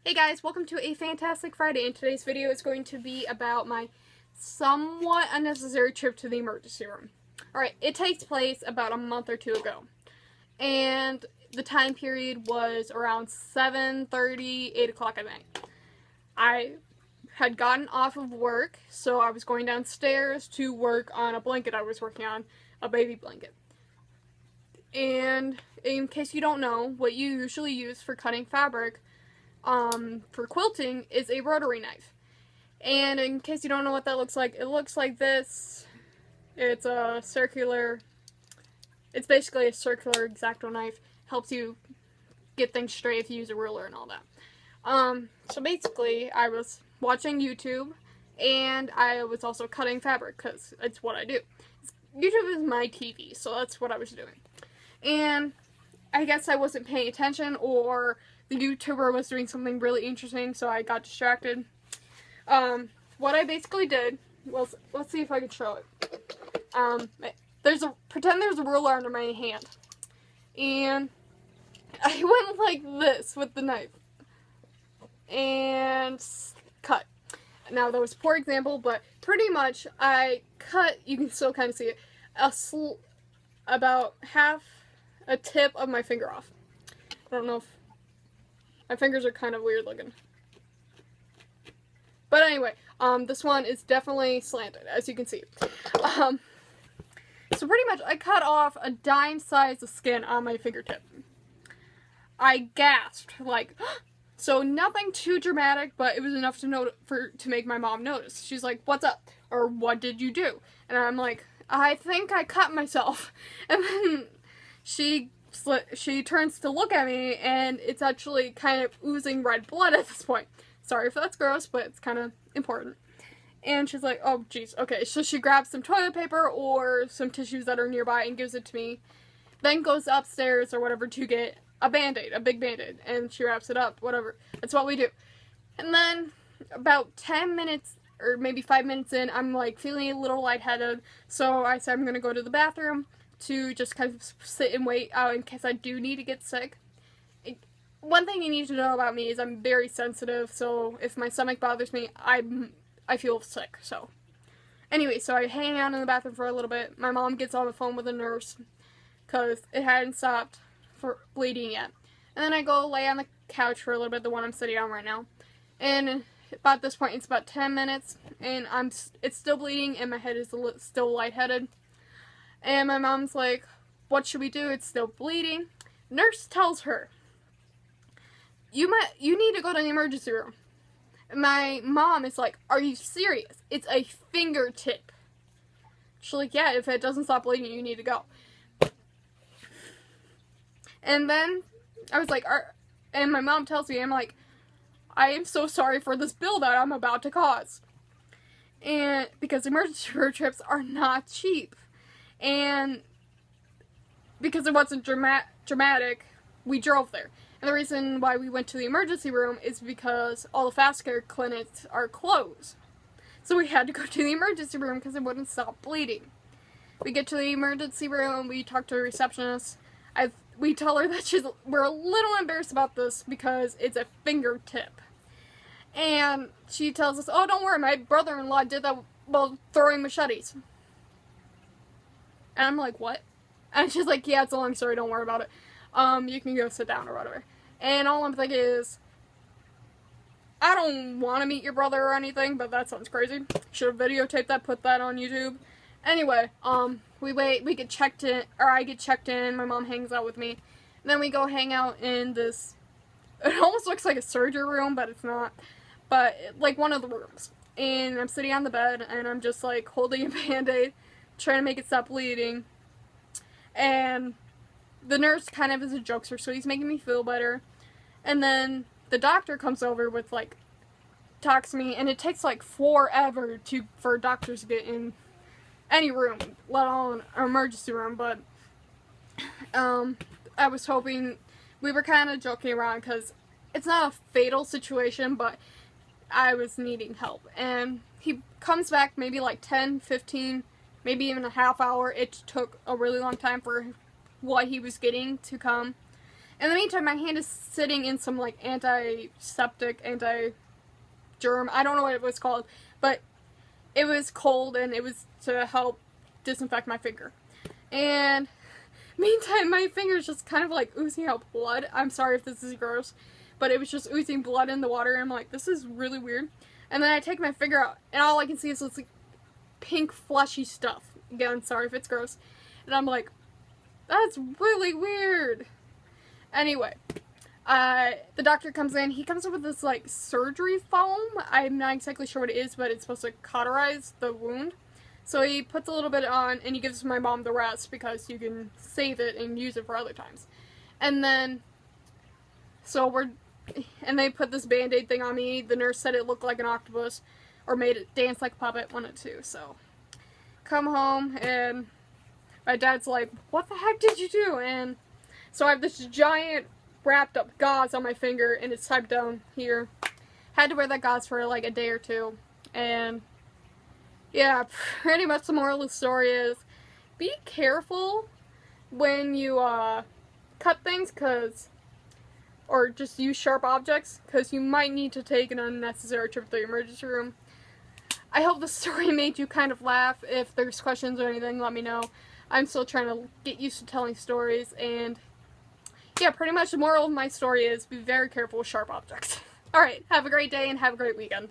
Hey guys, welcome to a fantastic Friday, and today's video is going to be about my somewhat unnecessary trip to the emergency room. Alright, it takes place about a month or two ago, and the time period was around 7:30, 8 o'clock at night. I had gotten off of work, so I was going downstairs to work on a blanket I was working on, a baby blanket. And in case you don't know, what you usually use for cutting fabric for quilting is a rotary knife. And in case you don't know what that looks like, it looks like this. It's basically a circular X-Acto knife. Helps you get things straight if you use a ruler and all that. So basically, I was watching YouTube, and I was also cutting fabric, because it's what I do. YouTube is my TV, so that's what I was doing. And I guess I wasn't paying attention, or the YouTuber was doing something really interesting, so I got distracted. What I basically did was, let's see if I can show it. Pretend there's a ruler under my hand. And I went like this with the knife. And cut. Now, that was a poor example, but pretty much I cut, you can still kind of see it, about half a tip of my finger off. I don't know if my fingers are kind of weird looking. But anyway, this one is definitely slanted, as you can see. So pretty much, I cut off a dime size of skin on my fingertip. I gasped, like, so nothing too dramatic, but it was enough to make my mom notice. She's like, "What's up?" Or, "What did you do?" And I'm like, "I think I cut myself." And then she turns to look at me, and it's actually kind of oozing red blood at this point. Sorry if that's gross, but it's kind of important. And she's like, "Oh, jeez, okay." So she grabs some toilet paper or some tissues that are nearby and gives it to me. Then goes upstairs or whatever to get a Band-Aid, a big Band-Aid, and she wraps it up, whatever. That's what we do. And then about 10 minutes or maybe 5 minutes in, I'm like feeling a little lightheaded, so I said I'm going to go to the bathroom to just kind of sit and wait out in case I do need to get sick. One thing you need to know about me is I'm very sensitive, so if my stomach bothers me, I feel sick. So anyway, so I hang out in the bathroom for a little bit. My mom gets on the phone with a nurse because it hadn't stopped for bleeding yet. And then I go lay on the couch for a little bit, the one I'm sitting on right now. And about this point, it's about 10 minutes, and it's still bleeding, and my head is still lightheaded. And my mom's like, "What should we do? It's still bleeding." Nurse tells her, you need to go to the emergency room." My mom is like, "Are you serious? It's a fingertip." She's like, "Yeah, if it doesn't stop bleeding, you need to go." And then I was like, and my mom tells me, I'm like, "I am so sorry for this bill that I'm about to cause." And because emergency room trips are not cheap. And because it wasn't dramatic, we drove there. And the reason why we went to the emergency room is because all the fast care clinics are closed. So we had to go to the emergency room because it wouldn't stop bleeding. We get to the emergency room, we talk to the receptionist. We tell her that we're a little embarrassed about this because it's a fingertip. And she tells us, "Oh, don't worry, my brother-in-law did that while throwing machetes." And I'm like, "What?" And she's like, "Yeah, it's a long story, don't worry about it. You can go sit down or whatever." And all I'm thinking is, I don't want to meet your brother or anything, but that sounds crazy. Should have videotaped that, put that on YouTube. Anyway, we get checked in, or I get checked in, my mom hangs out with me. And then we go hang out in this, it almost looks like a surgery room, but it's not. But, like, one of the rooms. And I'm sitting on the bed, and I'm just, like, holding a Band-Aid, trying to make it stop bleeding. And the nurse kind of is a jokester, so he's making me feel better. And then the doctor comes over with, like, talks to me, and it takes, like, forever for doctors to get in any room, let alone an emergency room. But I was hoping, we were kind of joking around because it's not a fatal situation, but I was needing help. And he comes back maybe like 10, 15, maybe even a half hour. It took a really long time for what he was getting to come. In the meantime, my hand is sitting in some like antiseptic, anti-germ, I don't know what it was called, but it was cold and it was to help disinfect my finger. And meantime, my finger's just kind of like oozing out blood. I'm sorry if this is gross, but it was just oozing blood in the water, and I'm like, this is really weird. And then I take my finger out, and all I can see is this like pink fleshy stuff. Again, sorry if it's gross. And I'm like, that's really weird. Anyway, the doctor comes in. He comes up with this like surgery foam. I'm not exactly sure what it is, but it's supposed to cauterize the wound. So he puts a little bit on, and he gives my mom the rest because you can save it and use it for other times. And then, and they put this Band-Aid thing on me. The nurse said it looked like an octopus, or made it dance like a puppet, one of two. So, come home, and my dad's like, what the heck did you do? And so I have this giant wrapped up gauze on my finger, and it's typed down here. Had to wear that gauze for like a day or two, and yeah, pretty much the moral of the story is, be careful when you cut things, or just use sharp objects, because you might need to take an unnecessary trip to the emergency room. I hope the story made you kind of laugh. If there's questions or anything, let me know. I'm still trying to get used to telling stories, and yeah, pretty much the moral of my story is, be very careful with sharp objects. Alright, have a great day and have a great weekend.